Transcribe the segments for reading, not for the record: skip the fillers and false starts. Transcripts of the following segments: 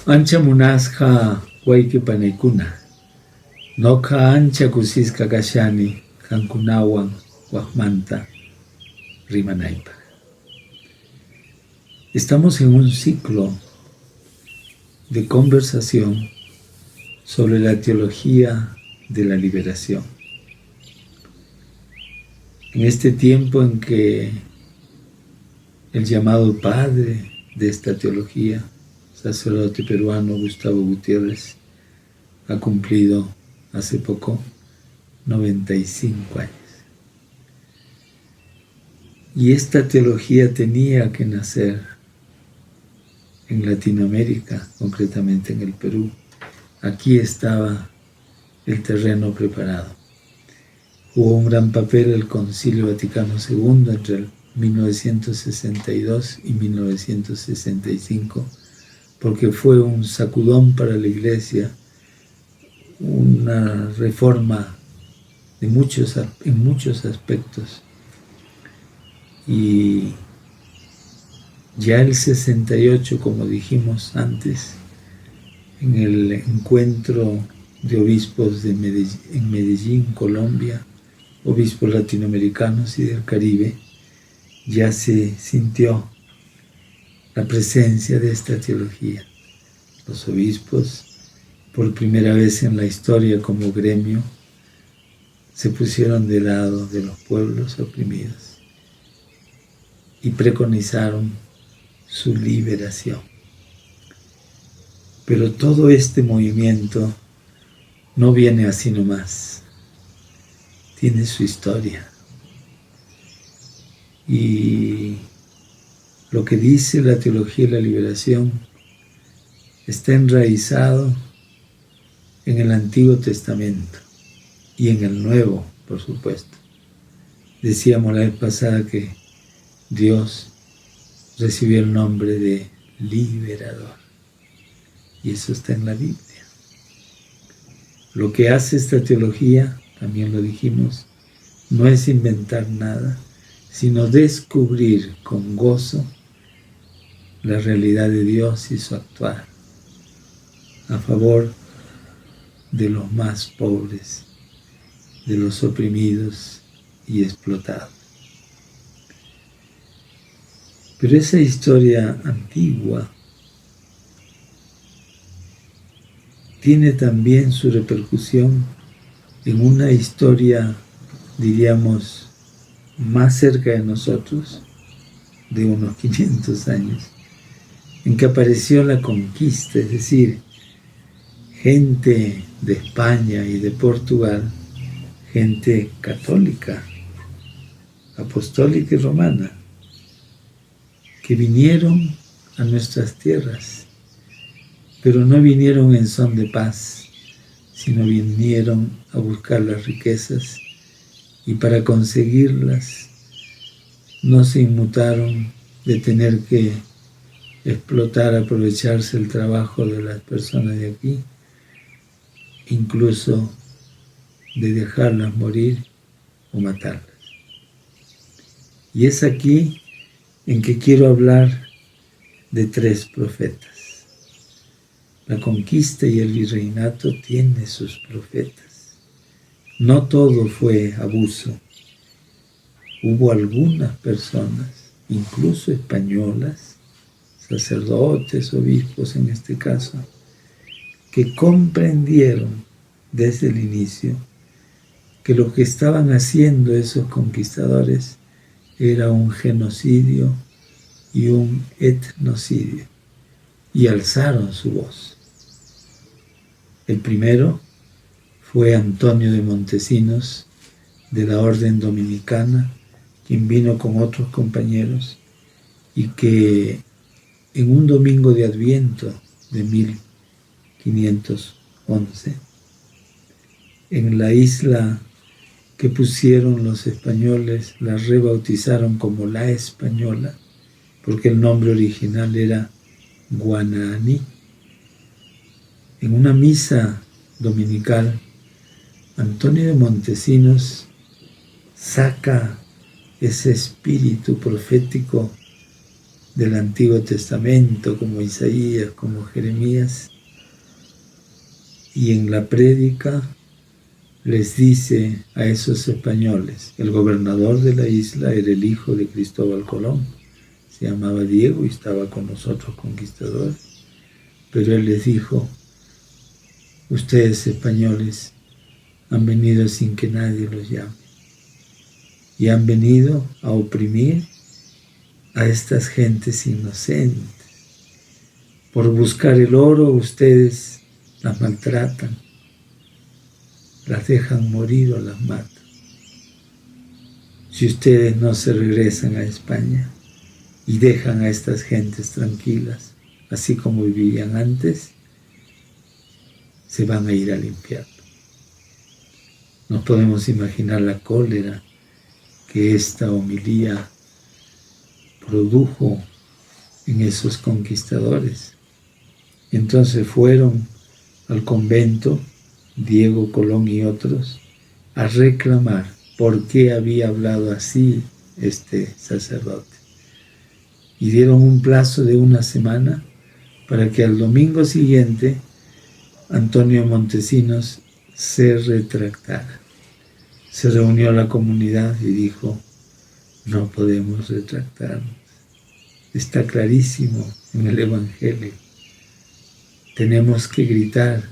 Ancha munasqa wayqipanaykuna, noqa ancha kusisqa kashani qankunawan waqmanta rimanaypaq. Estamos en un ciclo de conversación sobre la teología de la liberación. En este tiempo en que el llamado padre de esta teología, sacerdote peruano Gustavo Gutiérrez, ha cumplido hace poco 95 años. Y esta teología tenía que nacer en Latinoamérica, concretamente en el Perú. Aquí estaba el terreno preparado. Jugó un gran papel el Concilio Vaticano II entre el 1962 y 1965, porque fue un sacudón para la Iglesia, una reforma en muchos aspectos. Y ya el 68, como dijimos antes, en el encuentro de obispos en Medellín, Colombia, obispos latinoamericanos y del Caribe, ya se sintió la presencia de esta teología. Los obispos, por primera vez en la historia como gremio, se pusieron del lado de los pueblos oprimidos y preconizaron su liberación. Pero todo este movimiento no viene así nomás, tiene su historia. Y lo que dice la teología de la liberación está enraizado en el Antiguo Testamento y en el Nuevo, por supuesto. Decíamos la vez pasada que Dios recibió el nombre de liberador, y eso está en la Biblia. Lo que hace esta teología, también lo dijimos, no es inventar nada, sino descubrir con gozo la realidad de Dios y su actuar a favor de los más pobres, de los oprimidos y explotados. Pero esa historia antigua tiene también su repercusión en una historia, diríamos, más cerca de nosotros, de unos 500 años, en que apareció la conquista, es decir, gente de España y de Portugal, gente católica, apostólica y romana, que vinieron a nuestras tierras, pero no vinieron en son de paz, sino vinieron a buscar las riquezas, y para conseguirlas no se inmutaron de tener que explotar, aprovecharse el trabajo de las personas de aquí, incluso de dejarlas morir o matarlas. Y es aquí en que quiero hablar de tres profetas. La conquista y el virreinato tiene sus profetas. No todo fue abuso. Hubo algunas personas, incluso españolas, sacerdotes, obispos en este caso, que comprendieron desde el inicio que lo que estaban haciendo esos conquistadores era un genocidio y un etnocidio, y alzaron su voz. El primero fue Antonio de Montesinos, de la Orden Dominicana, quien vino con otros compañeros y que en un domingo de Adviento de 1511, en la isla que pusieron los españoles, la rebautizaron como La Española, porque el nombre original era Guananí. En una misa dominical, Antonio de Montesinos saca ese espíritu profético del Antiguo Testamento, como Isaías, como Jeremías, y en la prédica les dice a esos españoles, el gobernador de la isla era el hijo de Cristóbal Colón, se llamaba Diego y estaba con los otros conquistadores, pero él les dijo, ustedes españoles han venido sin que nadie los llame y han venido a oprimir a estas gentes inocentes. Por buscar el oro ustedes las maltratan, las dejan morir o las matan. Si ustedes no se regresan a España y dejan a estas gentes tranquilas, así como vivían antes, se van a ir al infierno. Nos podemos imaginar la cólera que esta homilía produjo en esos conquistadores. Entonces fueron al convento, Diego Colón y otros, a reclamar por qué había hablado así este sacerdote. Y dieron un plazo de 1 semana para que al domingo siguiente Antonio Montesinos se retractara. Se reunió la comunidad y dijo, no podemos retractarnos. Está clarísimo en el Evangelio. Tenemos que gritar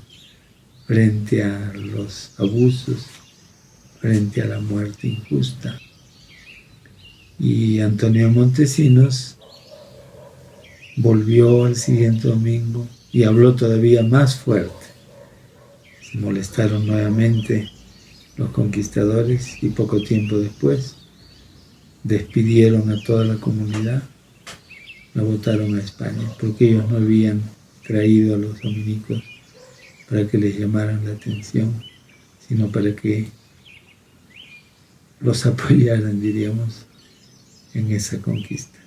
frente a los abusos, frente a la muerte injusta. Y Antonio Montesinos volvió al siguiente domingo y habló todavía más fuerte. Se molestaron nuevamente los conquistadores y poco tiempo después despidieron a toda la comunidad, la botaron a España, porque ellos no habían traído a los dominicos para que les llamaran la atención, sino para que los apoyaran, diríamos, en esa conquista.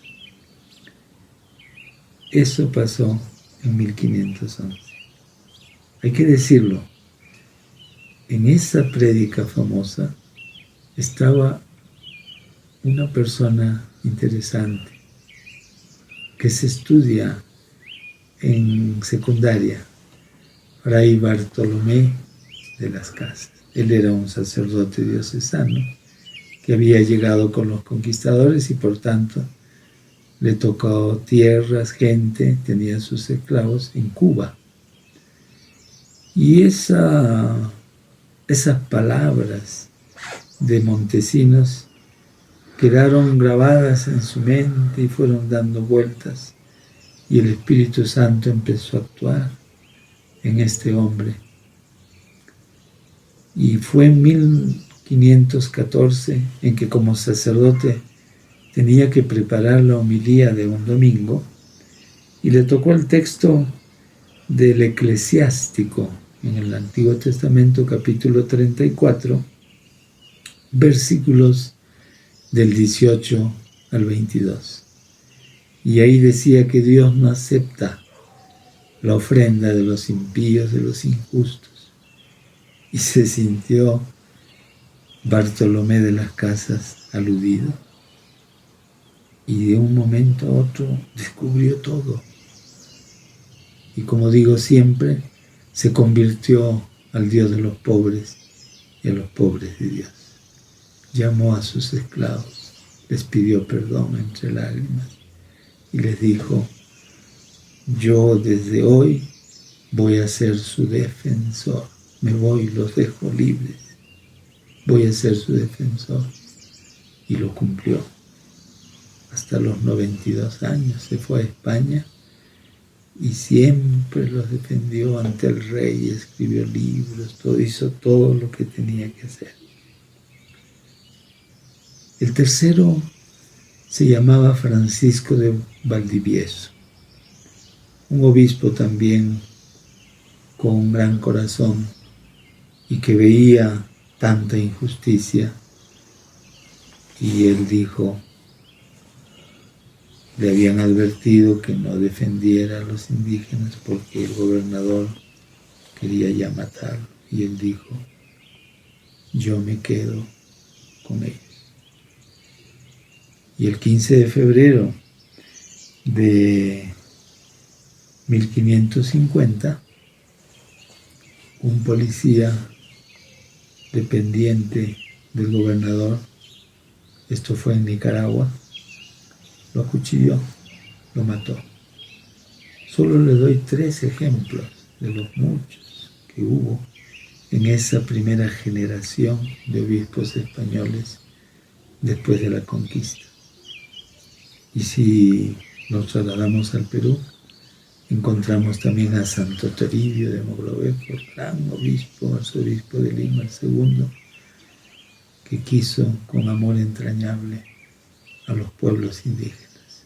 Eso pasó en 1511. Hay que decirlo, en esa prédica famosa estaba una persona interesante que se estudia en secundaria, Fray Bartolomé de las Casas. Él era un sacerdote diocesano que había llegado con los conquistadores y por tanto le tocó tierras, gente, tenía sus esclavos en Cuba. Y esas palabras de Montesinos quedaron grabadas en su mente y fueron dando vueltas y el Espíritu Santo empezó a actuar en este hombre. Y fue en 1514 en que como sacerdote tenía que preparar la homilía de un domingo y le tocó el texto del Eclesiástico en el Antiguo Testamento, capítulo 34, versículos del 18 al 22. Y ahí decía que Dios no acepta la ofrenda de los impíos, de los injustos. Y se sintió Bartolomé de las Casas aludido. Y de un momento a otro descubrió todo. Y como digo siempre, se convirtió al Dios de los pobres y a los pobres de Dios. Llamó a sus esclavos, les pidió perdón entre lágrimas y les dijo, yo desde hoy voy a ser su defensor. Me voy, los dejo libres. Voy a ser su defensor. Y lo cumplió. Hasta los 92 años se fue a España y siempre los defendió ante el rey, escribió libros, hizo todo lo que tenía que hacer. El tercero se llamaba Francisco de Valdivieso, un obispo también con un gran corazón y que veía tanta injusticia, y él dijo, le habían advertido que no defendiera a los indígenas porque el gobernador quería ya matarlo, y él dijo, yo me quedo con ellos. Y el 15 de febrero de 1550, un policía dependiente del gobernador, esto fue en Nicaragua, lo acuchilló, lo mató. Solo le doy 3 ejemplos de los muchos que hubo en esa primera generación de obispos españoles después de la conquista. Y si nos trasladamos al Perú, encontramos también a Santo Toribio de Mogrovejo, gran obispo, arzobispo de Lima, el segundo, que quiso con amor entrañable a los pueblos indígenas.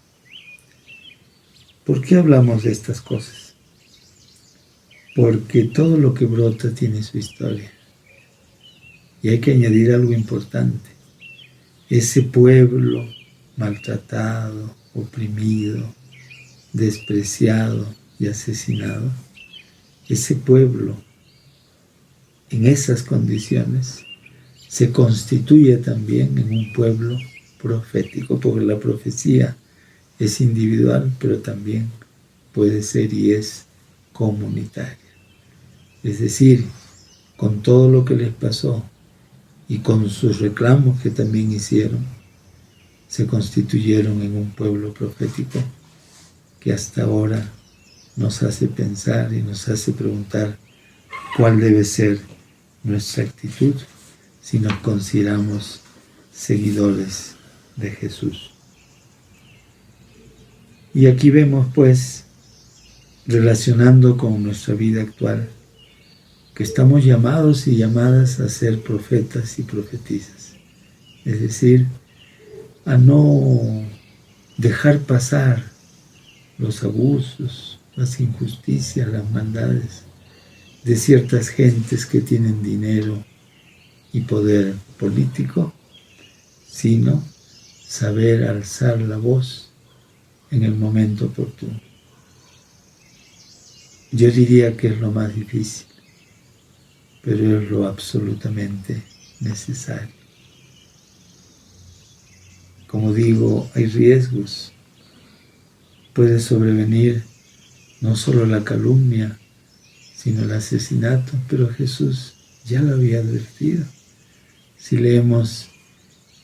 ¿Por qué hablamos de estas cosas? Porque todo lo que brota tiene su historia. Y hay que añadir algo importante. Ese pueblo maltratado, oprimido, despreciado y asesinado, ese pueblo en esas condiciones se constituye también en un pueblo profético, porque la profecía es individual, pero también puede ser y es comunitaria. Es decir, con todo lo que les pasó y con sus reclamos que también hicieron, se constituyeron en un pueblo profético que hasta ahora nos hace pensar y nos hace preguntar cuál debe ser nuestra actitud si nos consideramos seguidores de Jesús. Y aquí vemos, pues, relacionando con nuestra vida actual, que estamos llamados y llamadas a ser profetas y profetisas. Es decir, a no dejar pasar los abusos, las injusticias, las maldades de ciertas gentes que tienen dinero y poder político, sino saber alzar la voz en el momento oportuno. Yo diría que es lo más difícil, pero es lo absolutamente necesario. Como digo, hay riesgos. Puede sobrevenir no solo la calumnia, sino el asesinato, pero Jesús ya lo había advertido. Si leemos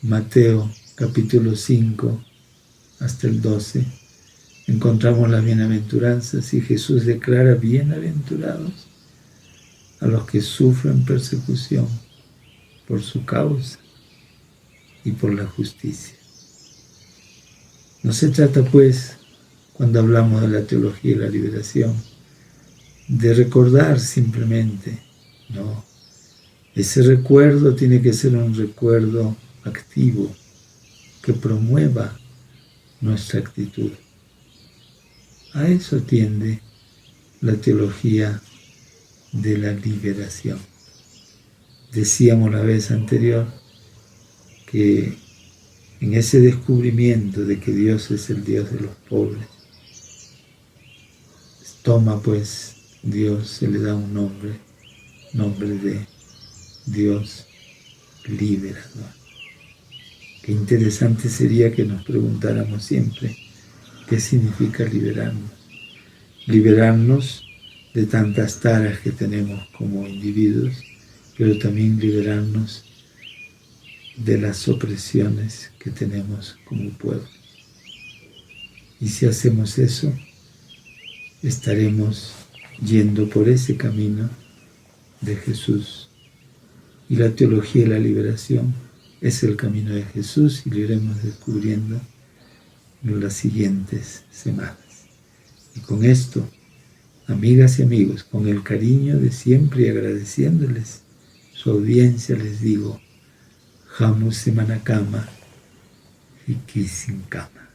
Mateo capítulo 5 hasta el 12, encontramos las bienaventuranzas y Jesús declara bienaventurados a los que sufren persecución por su causa y por la justicia. No se trata, pues, cuando hablamos de la teología y la liberación, de recordar simplemente, no. Ese recuerdo tiene que ser un recuerdo activo que promueva nuestra actitud. A eso tiende la teología de la liberación. Decíamos la vez anterior que en ese descubrimiento de que Dios es el Dios de los pobres, toma pues Dios, se le da un nombre de Dios liberador. Qué interesante sería que nos preguntáramos siempre qué significa liberarnos. Liberarnos de tantas taras que tenemos como individuos, pero también liberarnos de las opresiones que tenemos como pueblo. Y si hacemos eso, estaremos yendo por ese camino de Jesús. Y la teología de la liberación es el camino de Jesús y lo iremos descubriendo en las siguientes semanas. Y con esto, amigas y amigos, con el cariño de siempre y agradeciéndoles su audiencia, les digo, Hamu Semanakama y Kisinkama.